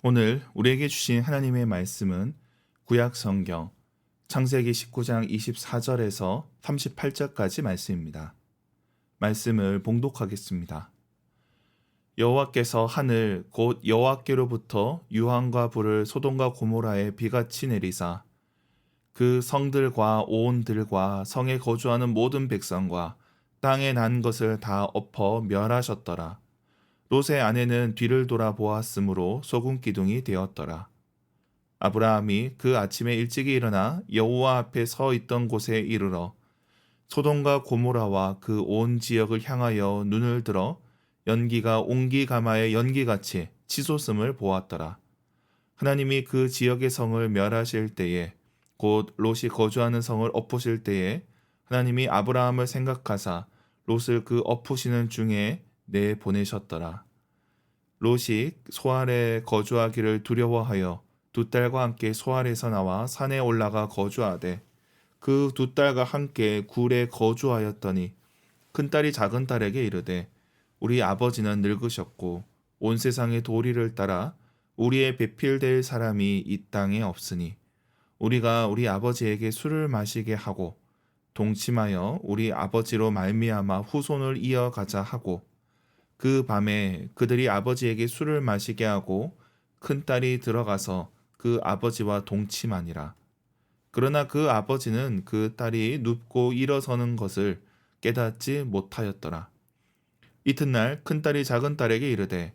오늘 우리에게 주신 하나님의 말씀은 구약 성경 창세기 19장 24절에서 38절까지 말씀입니다. 말씀을 봉독하겠습니다. 여호와께서 하늘 곧 여호와께로부터 유황과 불을 소돔과 고모라에 비같이 내리사 그 성들과 온 들과 성에 거주하는 모든 백성과 땅에 난 것을 다 엎어 멸하셨더라. 롯의 아내는 뒤를 돌아보았으므로 소금 기둥이 되었더라. 아브라함이 그 아침에 일찍이 일어나 여호와 앞에 서 있던 곳에 이르러 소돔과 고모라와 그 온 지역을 향하여 눈을 들어 연기가 옹기 가마의 연기같이 치솟음을 보았더라. 하나님이 그 지역의 성을 멸하실 때에 곧 롯이 거주하는 성을 엎으실 때에 하나님이 아브라함을 생각하사 롯을 그 엎으시는 중에 내보내셨더라. 롯이 소알에 거주하기를 두려워하여 두 딸과 함께 소알에서 나와 산에 올라가 거주하되 그 두 딸과 함께 굴에 거주하였더니 큰딸이 작은딸에게 이르되 우리 아버지는 늙으셨고 온 세상의 도리를 따라 우리의 배필될 사람이 이 땅에 없으니 우리가 우리 아버지에게 술을 마시게 하고 동침하여 우리 아버지로 말미암아 후손을 이어가자 하고 그 밤에 그들이 아버지에게 술을 마시게 하고 큰딸이 들어가서 그 아버지와 동침하니라. 그러나 그 아버지는 그 딸이 눕고 일어서는 것을 깨닫지 못하였더라. 이튿날 큰딸이 작은딸에게 이르되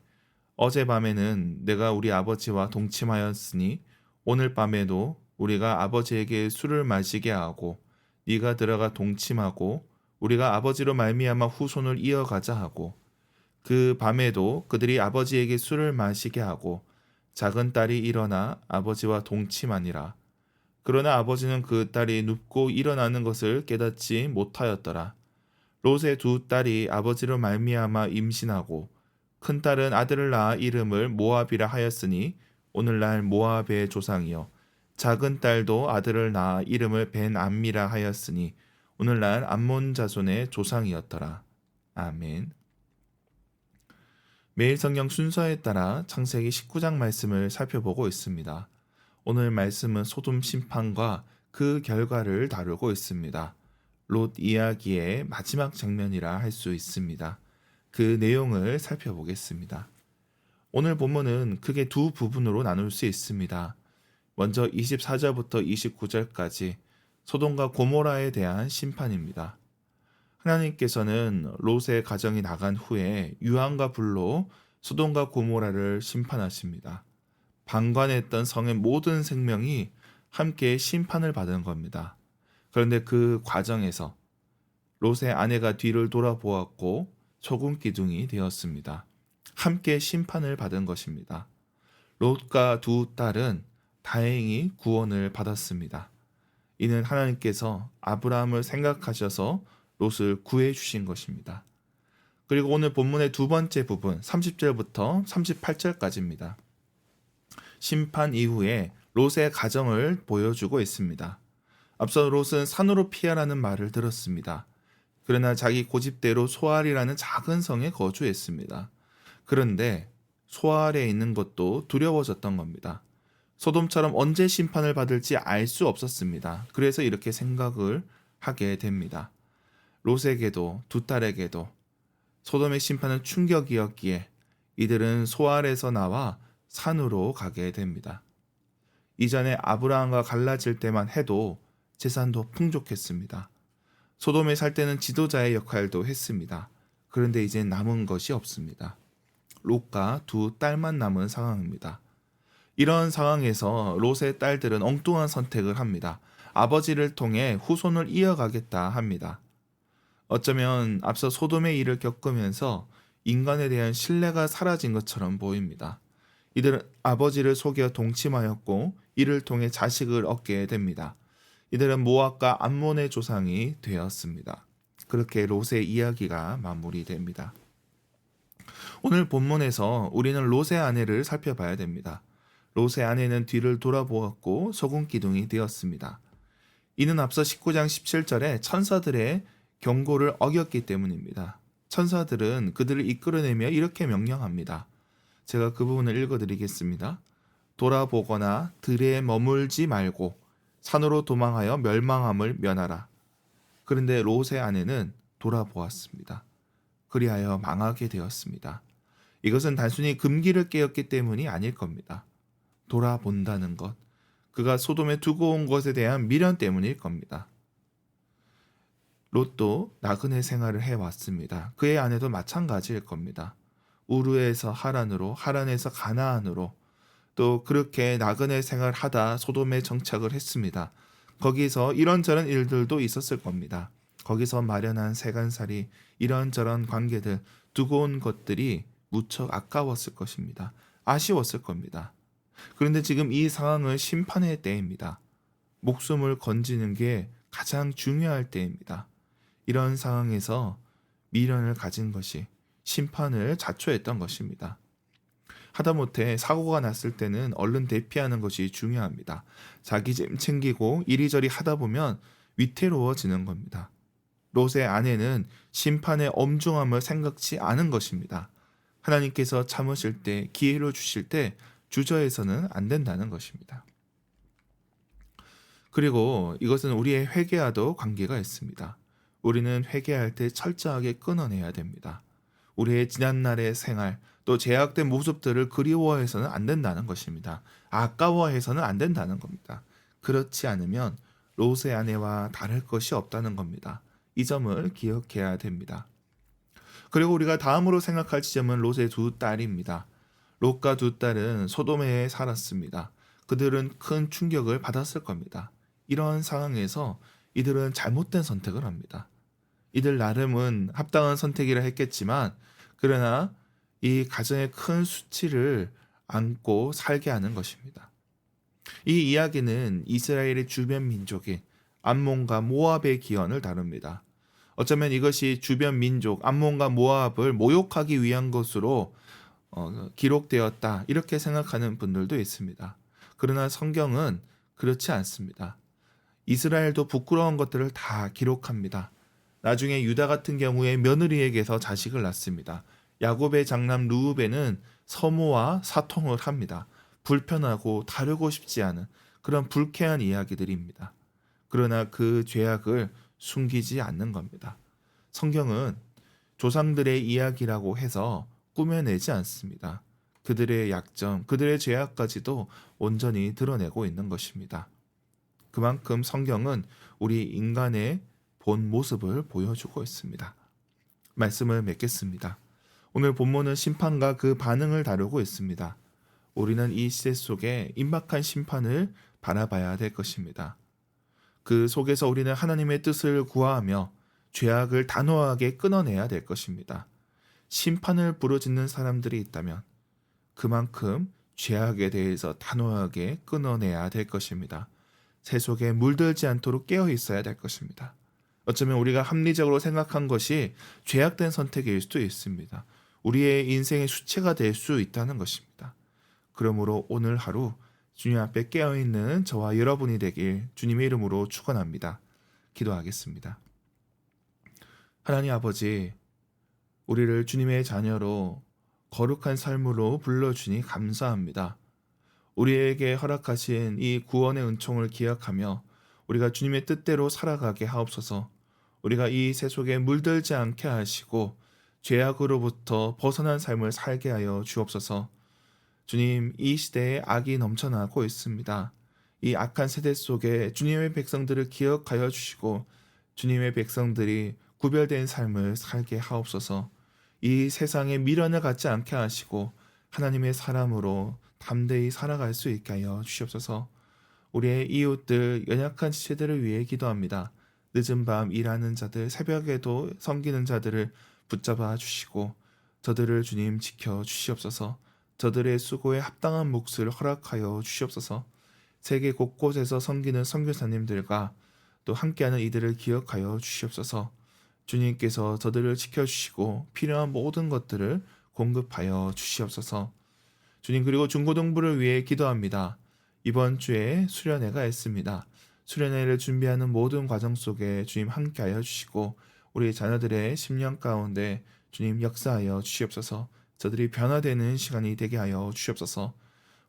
어젯밤에는 내가 우리 아버지와 동침하였으니 오늘 밤에도 우리가 아버지에게 술을 마시게 하고 네가 들어가 동침하고 우리가 아버지로 말미암아 후손을 이어가자 하고 그 밤에도 그들이 아버지에게 술을 마시게 하고 작은딸이 일어나 아버지와 동침하니라. 그러나 아버지는 그 딸이 눕고 일어나는 것을 깨닫지 못하였더라. 롯의 두 딸이 아버지로 말미암아 임신하고 큰딸은 아들을 낳아 이름을 모압이라 하였으니 오늘날 모압의 조상이요 작은딸도 아들을 낳아 이름을 벤암미라 하였으니 오늘날 암몬 자손의 조상이었더라. 아멘. 매일 성경 순서에 따라 창세기 19장 말씀을 살펴보고 있습니다. 오늘 말씀은 소돔 심판과 그 결과를 다루고 있습니다. 롯 이야기의 마지막 장면이라 할 수 있습니다. 그 내용을 살펴보겠습니다. 오늘 본문은 크게 두 부분으로 나눌 수 있습니다. 먼저 24절부터 29절까지 소돔과 고모라에 대한 심판입니다. 하나님께서는 롯의 가정이 나간 후에 유황과 불로 소돔과 고모라를 심판하십니다. 방관했던 성의 모든 생명이 함께 심판을 받은 겁니다. 그런데 그 과정에서 롯의 아내가 뒤를 돌아보았고 소금 기둥이 되었습니다. 함께 심판을 받은 것입니다. 롯과 두 딸은 다행히 구원을 받았습니다. 이는 하나님께서 아브라함을 생각하셔서 롯을 구해 주신 것입니다. 그리고 오늘 본문의 두 번째 부분 30절부터 38절까지입니다. 심판 이후에 롯의 가정을 보여주고 있습니다. 앞서 롯은 산으로 피하라는 말을 들었습니다. 그러나 자기 고집대로 소알이라는 작은 성에 거주했습니다. 그런데 소알에 있는 것도 두려워졌던 겁니다. 소돔처럼 언제 심판을 받을지 알 수 없었습니다. 그래서 이렇게 생각을 하게 됩니다. 롯에게도 두 딸에게도 소돔의 심판은 충격이었기에 이들은 소알에서 나와 산으로 가게 됩니다. 이전에 아브라함과 갈라질 때만 해도 재산도 풍족했습니다. 소돔에 살 때는 지도자의 역할도 했습니다. 그런데 이제 남은 것이 없습니다. 롯과 두 딸만 남은 상황입니다. 이런 상황에서 롯의 딸들은 엉뚱한 선택을 합니다. 아버지를 통해 후손을 이어가겠다 합니다. 어쩌면 앞서 소돔의 일을 겪으면서 인간에 대한 신뢰가 사라진 것처럼 보입니다. 이들은 아버지를 속여 동침하였고 이를 통해 자식을 얻게 됩니다. 이들은 모압과 암몬의 조상이 되었습니다. 그렇게 롯의 이야기가 마무리됩니다. 오늘 본문에서 우리는 롯의 아내를 살펴봐야 됩니다. 롯의 아내는 뒤를 돌아보았고 소금 기둥이 되었습니다. 이는 앞서 19장 17절에 천사들의 경고를 어겼기 때문입니다. 천사들은 그들을 이끌어내며 이렇게 명령합니다. 제가 그 부분을 읽어드리겠습니다. 돌아보거나 들에 머물지 말고 산으로 도망하여 멸망함을 면하라. 그런데 롯의 아내는 돌아보았습니다. 그리하여 망하게 되었습니다. 이것은 단순히 금기를 깨었기 때문이 아닐 겁니다. 돌아본다는 것, 그가 소돔에 두고 온 것에 대한 미련 때문일 겁니다. 롯도 나그네 생활을 해왔습니다. 그의 아내도 마찬가지일 겁니다. 우르에서 하란으로, 하란에서 가나안으로, 또 그렇게 나그네 생활을 하다 소돔에 정착을 했습니다. 거기서 이런저런 일들도 있었을 겁니다. 거기서 마련한 세간살이, 이런저런 관계들, 두고 온 것들이 무척 아까웠을 것입니다. 아쉬웠을 겁니다. 그런데 지금 이 상황은 심판의 때입니다. 목숨을 건지는 게 가장 중요할 때입니다. 이런 상황에서 미련을 가진 것이 심판을 자초했던 것입니다. 하다못해 사고가 났을 때는 얼른 대피하는 것이 중요합니다. 자기 짐 챙기고 이리저리 하다 보면 위태로워지는 겁니다. 롯의 아내는 심판의 엄중함을 생각지 않은 것입니다. 하나님께서 참으실 때, 기회를 주실 때 주저해서는 안 된다는 것입니다. 그리고 이것은 우리의 회개와도 관계가 있습니다. 우리는 회개할 때 철저하게 끊어내야 됩니다. 우리의 지난날의 생활, 또 제약된 모습들을 그리워해서는 안 된다는 것입니다. 아까워해서는 안 된다는 겁니다. 그렇지 않으면 롯의 아내와 다를 것이 없다는 겁니다. 이 점을 기억해야 됩니다. 그리고 우리가 다음으로 생각할 지점은 롯의 두 딸입니다. 롯과 두 딸은 소돔에 살았습니다. 그들은 큰 충격을 받았을 겁니다. 이런 상황에서 이들은 잘못된 선택을 합니다. 이들 나름은 합당한 선택이라 했겠지만, 그러나 이 가정의 큰 수치를 안고 살게 하는 것입니다. 이 이야기는 이스라엘의 주변 민족인 암몬과 모압의 기원을 다룹니다. 어쩌면 이것이 주변 민족 암몬과 모압을 모욕하기 위한 것으로 기록되었다, 이렇게 생각하는 분들도 있습니다. 그러나 성경은 그렇지 않습니다. 이스라엘도 부끄러운 것들을 다 기록합니다. 나중에 유다 같은 경우에 며느리에게서 자식을 낳습니다. 야곱의 장남 르우벤은 서모와 사통을 합니다. 불편하고 다루고 싶지 않은 그런 불쾌한 이야기들입니다. 그러나 그 죄악을 숨기지 않는 겁니다. 성경은 조상들의 이야기라고 해서 꾸며내지 않습니다. 그들의 약점, 그들의 죄악까지도 온전히 드러내고 있는 것입니다. 그만큼 성경은 우리 인간의 본 모습을 보여주고 있습니다. 말씀을 맺겠습니다. 오늘 본문은 심판과 그 반응을 다루고 있습니다. 우리는 이 시대 속에 임박한 심판을 바라봐야 될 것입니다. 그 속에서 우리는 하나님의 뜻을 구하며 죄악을 단호하게 끊어내야 될 것입니다. 심판을 부르짖는 사람들이 있다면 그만큼 죄악에 대해서 단호하게 끊어내야 될 것입니다. 새 속에 물들지 않도록 깨어 있어야 될 것입니다. 어쩌면 우리가 합리적으로 생각한 것이 죄악된 선택일 수도 있습니다. 우리의 인생의 수치가 될 수 있다는 것입니다. 그러므로 오늘 하루 주님 앞에 깨어있는 저와 여러분이 되길 주님의 이름으로 축원합니다. 기도하겠습니다. 하나님 아버지, 우리를 주님의 자녀로 거룩한 삶으로 불러주니 감사합니다. 우리에게 허락하신 이 구원의 은총을 기억하며 우리가 주님의 뜻대로 살아가게 하옵소서. 우리가 이 세속에 물들지 않게 하시고 죄악으로부터 벗어난 삶을 살게 하여 주옵소서. 주님, 이 시대에 악이 넘쳐나고 있습니다. 이 악한 세대 속에 주님의 백성들을 기억하여 주시고 주님의 백성들이 구별된 삶을 살게 하옵소서. 이 세상에 미련을 갖지 않게 하시고 하나님의 사람으로 담대히 살아갈 수 있게 하여 주시옵소서. 우리의 이웃들, 연약한 지체들을 위해 기도합니다. 늦은 밤 일하는 자들, 새벽에도 섬기는 자들을 붙잡아 주시고 저들을 주님 지켜 주시옵소서. 저들의 수고에 합당한 몫을 허락하여 주시옵소서. 세계 곳곳에서 섬기는 선교사님들과 또 함께하는 이들을 기억하여 주시옵소서. 주님께서 저들을 지켜주시고 필요한 모든 것들을 공급하여 주시옵소서. 주님, 그리고 중고등부를 위해 기도합니다. 이번 주에 수련회가 있습니다. 수련회를 준비하는 모든 과정 속에 주님 함께하여 주시고 우리 자녀들의 심령 가운데 주님 역사하여 주시옵소서. 저들이 변화되는 시간이 되게 하여 주시옵소서.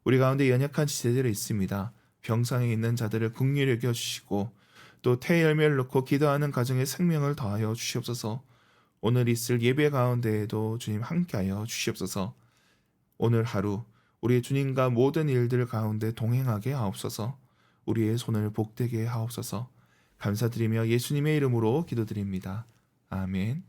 우리 가운데 연약한 지체들이 있습니다. 병상에 있는 자들을 긍휼히 여겨 주시고 또 태열매를 놓고 기도하는 가정에 생명을 더하여 주시옵소서. 오늘 있을 예배 가운데에도 주님 함께하여 주시옵소서. 오늘 하루 우리 주님과 모든 일들 가운데 동행하게 하옵소서. 우리의 손을 복되게 하옵소서. 감사드리며 예수님의 이름으로 기도드립니다. 아멘.